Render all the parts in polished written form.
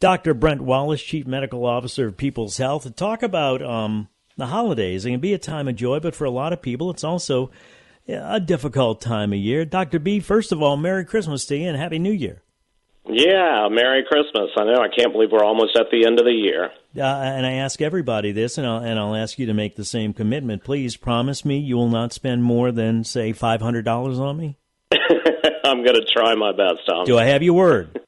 Dr. Brent Wallace, Chief Medical Officer of People's Health, to talk about the holidays. It can be a time of joy, but for a lot of people, it's also a difficult time of year. Dr. B, first of all, Merry Christmas to you and Happy New Year. Yeah, Merry Christmas. I know, I can't believe we're almost at the end of the year. And I ask everybody this, and I'll ask you to make the same commitment. Please promise me you will not spend more than, say, $500 on me? I'm going to try my best, Tom. Do I have your word?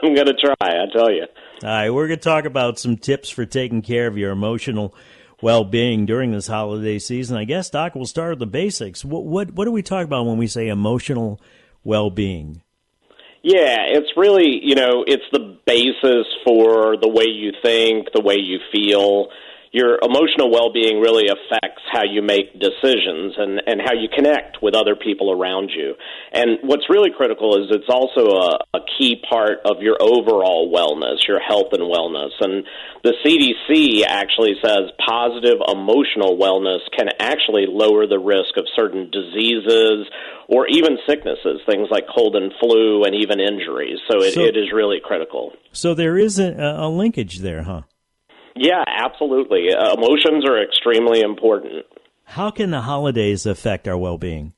I'm going to try, I tell you. All right, we're going to talk about some tips for taking care of your emotional well-being during this holiday season. I guess, Doc, we'll start with the basics. What do we talk about when we say emotional well-being? Yeah, it's really, it's the basis for the way you think, the way you feel. Your emotional well-being really affects how you make decisions and how you connect with other people around you. And what's really critical is it's also a key part of your overall wellness, your health and wellness. And the CDC actually says positive emotional wellness can actually lower the risk of certain diseases or even sicknesses, things like cold and flu and even injuries. So it is really critical. So there is a linkage there, huh? Yeah, absolutely. Emotions are extremely important. How can the holidays affect our well-being?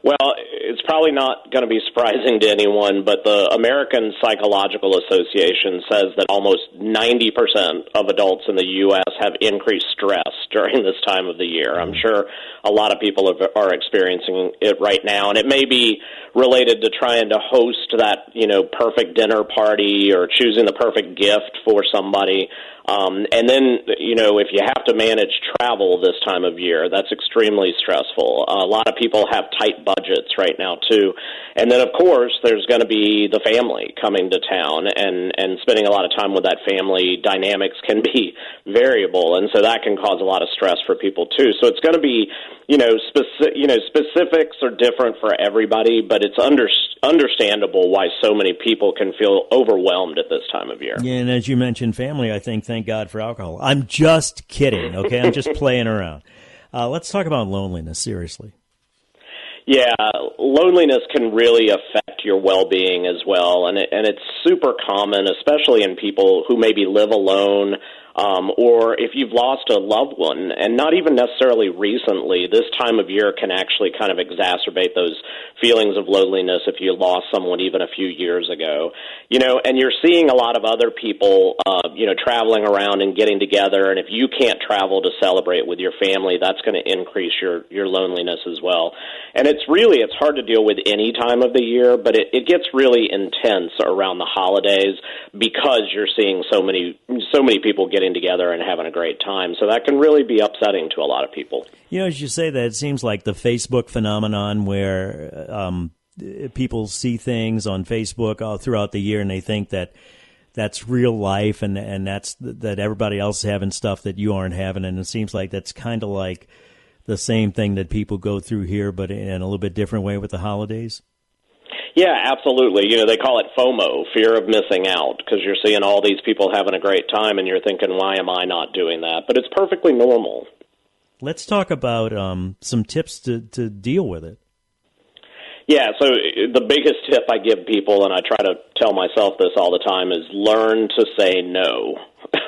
Well, it's probably not going to be surprising to anyone, but the American Psychological Association says that almost 90% of adults in the U.S. have increased stress during this time of the year. I'm sure a lot of people are experiencing it right now, and it may be related to trying to host that, perfect dinner party or choosing the perfect gift for somebody. And then, if you have to manage travel this time of year, that's extremely stressful. A lot of people have tight budgets right now, too. And then, of course, there's going to be the family coming to town, and spending a lot of time with that family. Dynamics can be variable, and so that can cause a lot of stress for people, too. So it's going to be, specifics are different for everybody, but it's understandable why so many people can feel overwhelmed at this time of year. Yeah, and as you mentioned family, I think, thank God for alcohol. I'm just kidding, okay? I'm just playing around. Let's talk about loneliness, seriously. Yeah, loneliness can really affect your well-being as well, and it's super common, especially in people who maybe live alone, or if you've lost a loved one, and not even necessarily recently. This time of year can actually kind of exacerbate those feelings of loneliness if you lost someone even a few years ago. And you're seeing a lot of other people, traveling around and getting together, and if you can't travel to celebrate with your family, that's going to increase your loneliness as well. And it's hard to deal with any time of the year, but it gets really intense around the holidays because you're seeing so many people getting together and having a great time. So that can really be upsetting to a lot of people. As you say that, it seems like the Facebook phenomenon where people see things on Facebook all throughout the year and they think that that's real life and that everybody else is having stuff that you aren't having. And it seems like that's kind of like the same thing that people go through here, but in a little bit different way with the holidays. Yeah, absolutely. They call it FOMO, fear of missing out, because you're seeing all these people having a great time and you're thinking, why am I not doing that? But it's perfectly normal. Let's talk about some tips to deal with it. Yeah, so the biggest tip I give people, and I try to tell myself this all the time, is learn to say no.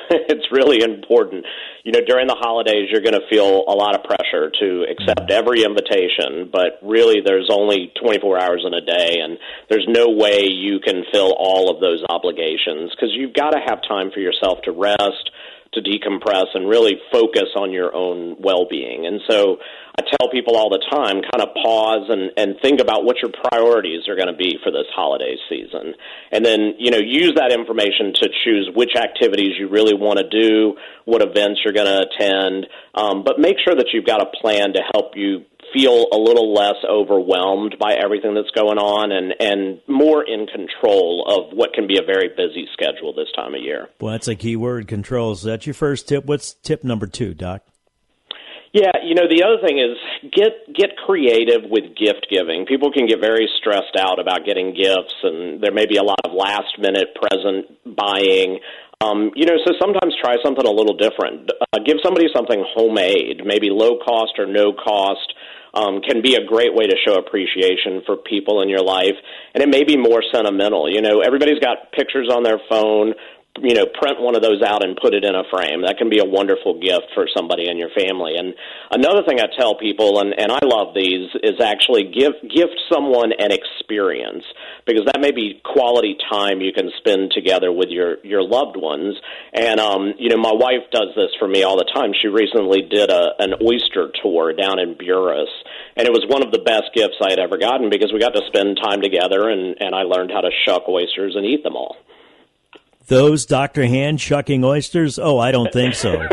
It's really important. During the holidays, you're going to feel a lot of pressure to accept every invitation, but really there's only 24 hours in a day, and there's no way you can fill all of those obligations because you've got to have time for yourself to rest, to decompress, and really focus on your own well-being. And so I tell people all the time, kind of pause and think about what your priorities are going to be for this holiday season. And then, use that information to choose which activities you really want to do, what events you're going to attend, but make sure that you've got a plan to help you feel a little less overwhelmed by everything that's going on and more in control of what can be a very busy schedule this time of year. Well, that's a key word, control. So that's your first tip. What's tip number 2, Doc? Yeah, the other thing is get creative with gift giving. People can get very stressed out about getting gifts, and there may be a lot of last-minute present buying. So sometimes try something a little different. Give somebody something homemade, maybe low cost or no cost. can be a great way to show appreciation for people in your life. And it may be more sentimental. Everybody's got pictures on their phone. Print one of those out and put it in a frame. That can be a wonderful gift for somebody in your family. And another thing I tell people, and I love these, is actually gift someone an experience, because that may be quality time you can spend together with your loved ones. And, my wife does this for me all the time. She recently did an oyster tour down in Buras, and it was one of the best gifts I had ever gotten, because we got to spend time together, and I learned how to shuck oysters and eat them all. Those Dr. Hand shucking oysters? Oh, I don't think so.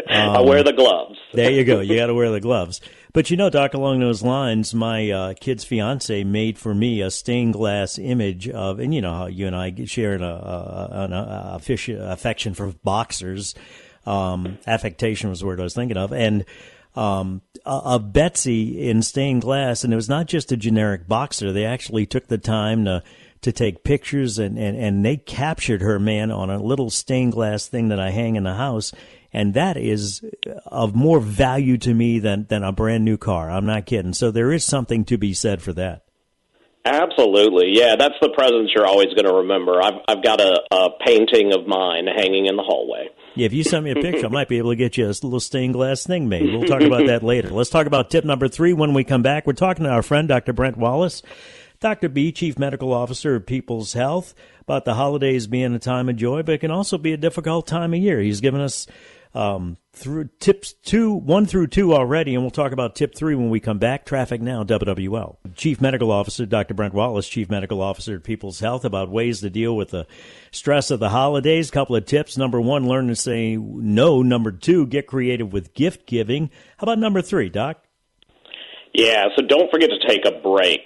I wear the gloves. There you go. You got to wear the gloves. But Doc, along those lines, my kid's fiance made for me a stained glass image of, and how you and I share an affection for boxers. Affectation was the word I was thinking of. And of Betsy in stained glass, and it was not just a generic boxer. They actually took the time to take pictures, and they captured her, man, on a little stained glass thing that I hang in the house. And that is of more value to me than a brand new car. I'm not kidding. So there is something to be said for that. Absolutely. Yeah, that's the presence you're always going to remember. I've got a painting of mine hanging in the hallway. Yeah, if you send me a picture, I might be able to get you a little stained glass thing made. We'll talk about that later. Let's talk about tip number 3 when we come back. We're talking to our friend, Dr. Brent Wallace. Dr. B, Chief Medical Officer of People's Health, about the holidays being a time of joy, but it can also be a difficult time of year. He's given us through tips 1 through 2 already, and we'll talk about tip 3 when we come back. Traffic Now, WWL. Chief Medical Officer, Dr. Brent Wallace, Chief Medical Officer at People's Health, about ways to deal with the stress of the holidays. Couple of tips. Number 1, learn to say no. Number 2, get creative with gift giving. How about number 3, Doc? Yeah, so don't forget to take a break,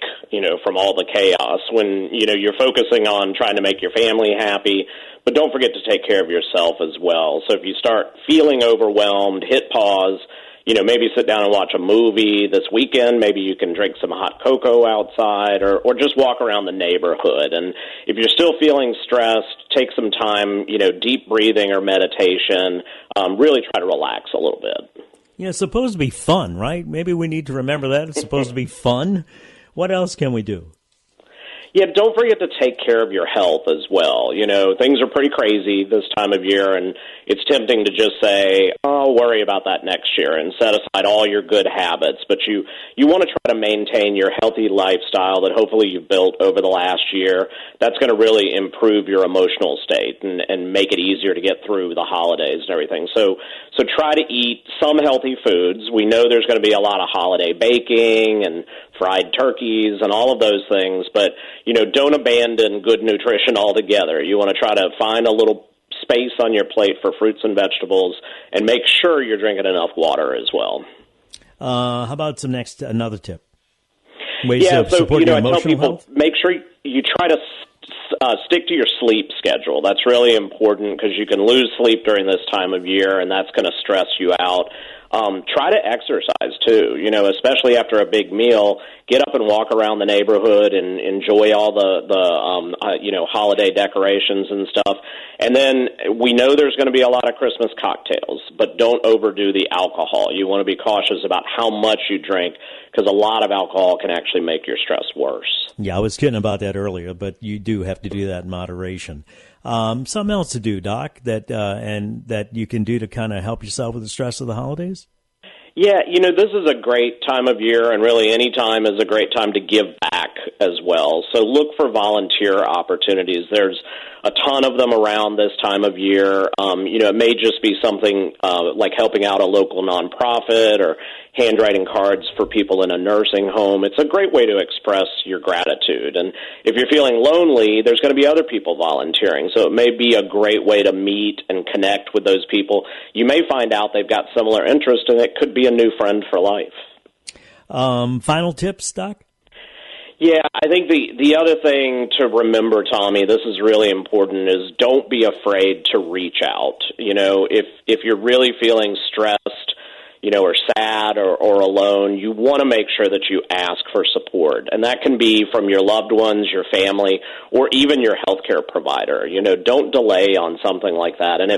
from all the chaos when, you're focusing on trying to make your family happy, but don't forget to take care of yourself as well. So if you start feeling overwhelmed, hit pause, maybe sit down and watch a movie this weekend. Maybe you can drink some hot cocoa outside or just walk around the neighborhood. And if you're still feeling stressed, take some time, deep breathing or meditation, really try to relax a little bit. Yeah, it's supposed to be fun, right? Maybe we need to remember that. It's supposed to be fun. What else can we do? Yeah, don't forget to take care of your health as well. Things are pretty crazy this time of year, and it's tempting to just say, I'll worry about that next year and set aside all your good habits. But you want to try to maintain your healthy lifestyle that hopefully you've built over the last year. That's going to really improve your emotional state and make it easier to get through the holidays and everything. So try to eat some healthy foods. We know there's going to be a lot of holiday baking and fried turkeys and all of those things, but don't abandon good nutrition altogether. You want to try to find a little space on your plate for fruits and vegetables, and make sure you're drinking enough water as well. How about another tip? Ways yeah, to so support your I tell emotional people, health? make sure you try to stick to your sleep schedule. That's really important because you can lose sleep during this time of year, and that's going to stress you out. Try to exercise too, especially after a big meal. Get up and walk around the neighborhood and enjoy all the holiday decorations and stuff. And then we know there's going to be a lot of Christmas cocktails, but don't overdo the alcohol. You want to be cautious about how much you drink because a lot of alcohol can actually make your stress worse. Yeah, I was kidding about that earlier, but you do have to do that in moderation. Something else to do, Doc, that you can do to kind of help yourself with the stress of the holidays? Yeah, this is a great time of year, and really any time is a great time to give back as well. So look for volunteer opportunities. There's a ton of them around this time of year. It may just be something like helping out a local nonprofit or handwriting cards for people in a nursing home. It's a great way to express your gratitude. And if you're feeling lonely, there's going to be other people volunteering. So it may be a great way to meet and connect with those people. You may find out they've got similar interests, and it could be a new friend for life. Final tips, Doc? Yeah, I think the other thing to remember, Tommy, this is really important, is don't be afraid to reach out. If you're really feeling stressed, are sad or alone, you want to make sure that you ask for support. And that can be from your loved ones, your family, or even your healthcare provider. Don't delay on something like that. And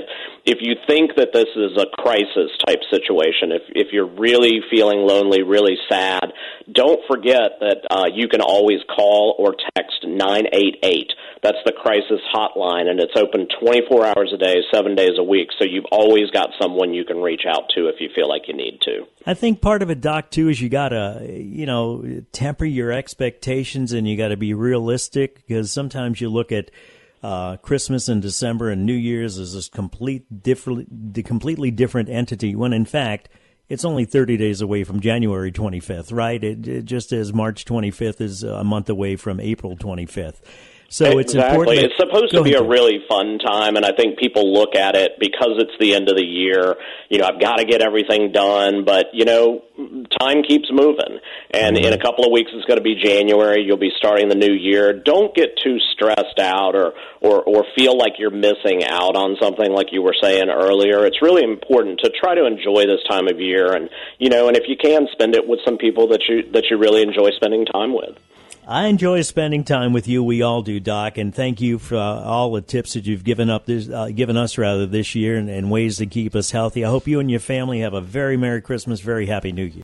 if you think that this is a crisis type situation, if you're really feeling lonely, really sad, don't forget that you can always call or text 988. That's the crisis hotline, and it's open 24 hours a day, 7 days a week, so you've always got someone you can reach out to if you feel like you need to. I think part of it, Doc, too, is you got to, temper your expectations, and you got to be realistic, because sometimes you look at Christmas and December and New Year's as this completely different entity, when in fact it's only 30 days away from January 25th, right? It just as March 25th is a month away from April 25th. So it's important. It's supposed to be a really fun time, and I think people look at it because it's the end of the year. I've got to get everything done, but, time keeps moving. And in a couple of weeks, it's going to be January. You'll be starting the new year. Don't get too stressed out or feel like you're missing out on something like you were saying earlier. It's really important to try to enjoy this time of year, and, and if you can, spend it with some people that you really enjoy spending time with. I enjoy spending time with you. We all do, Doc, and thank you for all the tips that you've given us this year and ways to keep us healthy. I hope you and your family have a very Merry Christmas, very Happy New Year.